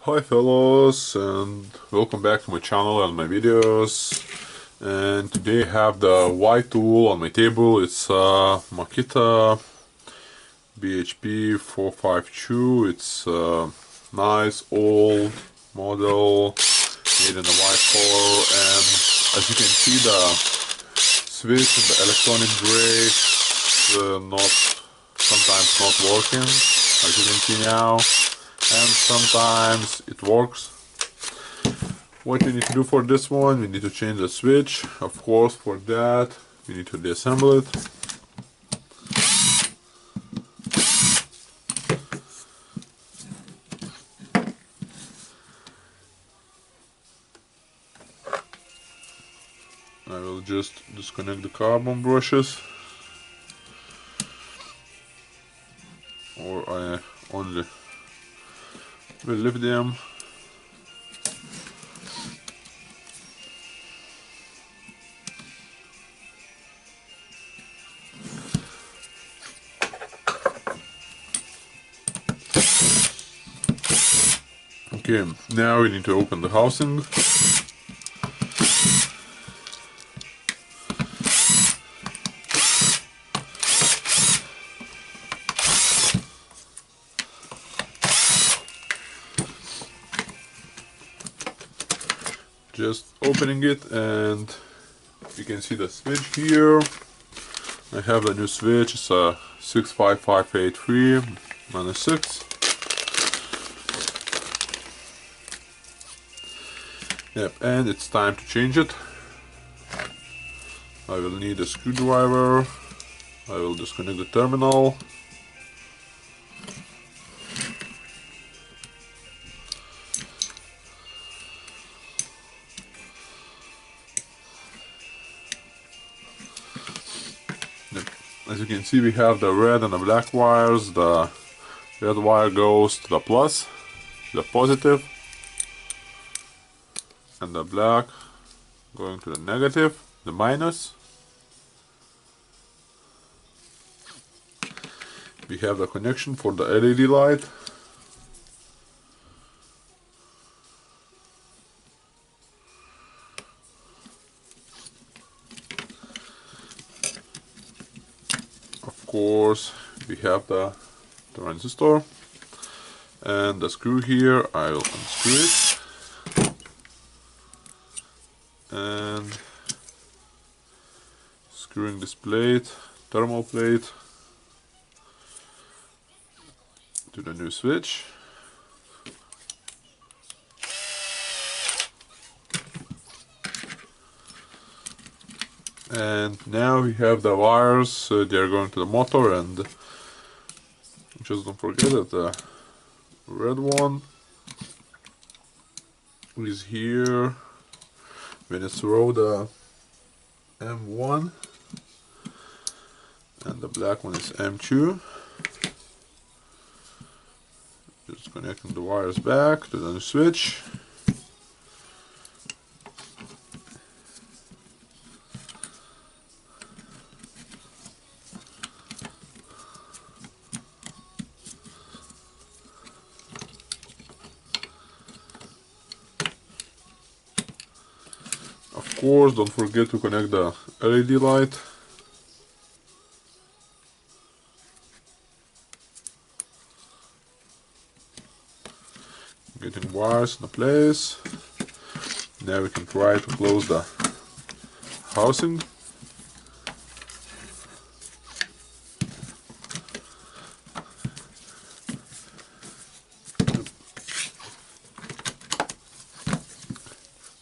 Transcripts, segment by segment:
Hi fellows, and welcome back to my channel and my videos. And today I have the Y tool on my table. It's Makita BHP 452. It's a nice old model made in a white color, and as you can see, the switch and the electronic brake not sometimes not working, as you can see now, and sometimes it works. What we need to do for this one, we need to change the switch. Of course, for that we need to disassemble it. I will just disconnect the carbon brushes, or I only will lift them. Okay, now we need to open the housing. Just opening it, and you can see the switch here. I have the new switch. It's a 65583-6. Yep, and it's time to change it. I will need a screwdriver. I will disconnect the terminal. Yep. As you can see, we have the red and the black wires. The red wire goes to the plus, the positive, and the black going to the negative, the minus. We have the connection for the LED light. Of course, we have the transistor and the screw here. I will unscrew it and screwing this plate, thermal plate, to the new switch. And now we have the wires, they are going to the motor, and just don't forget that the red one is here when it's row the M1, and the black one is M2. Just connecting the wires back to the new switch. Of course, don't forget to connect the LED light. Getting wires in place. Now we can try to close the housing.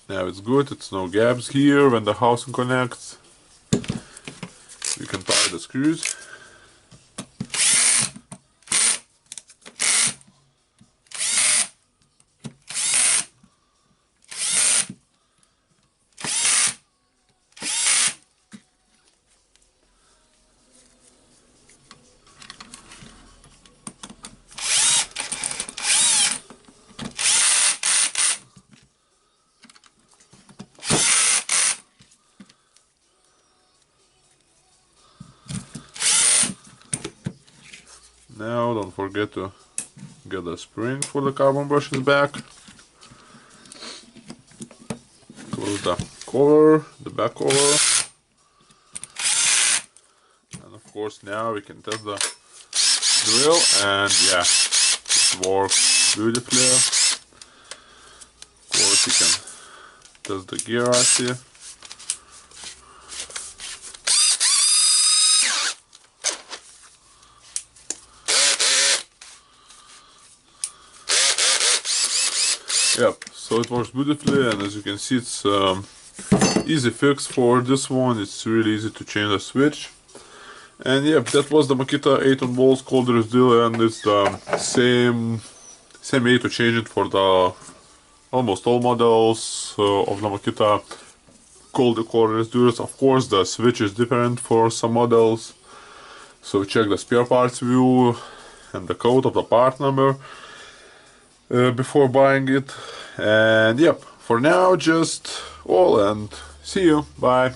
Now it's good, it's no gaps here when the housing connects. We can tie the screws. Now don't forget to get the spring for the carbon brushes back. Close the cover, the back cover. And of course now we can test the drill, and yeah, it works beautifully. Of course you can test the gear right here. Yep, so it works beautifully, and as you can see it's easy fix for this one. It's really easy to change the switch. And yep, that was the Makita 8-on balls cold reduced drill, and it's the same way to change it for the almost all models of the Makita cold reduced drills. Of course the switch is different for some models, so check the spare parts view and the code of the part number before buying it. And yep, for now just all, and see you, bye.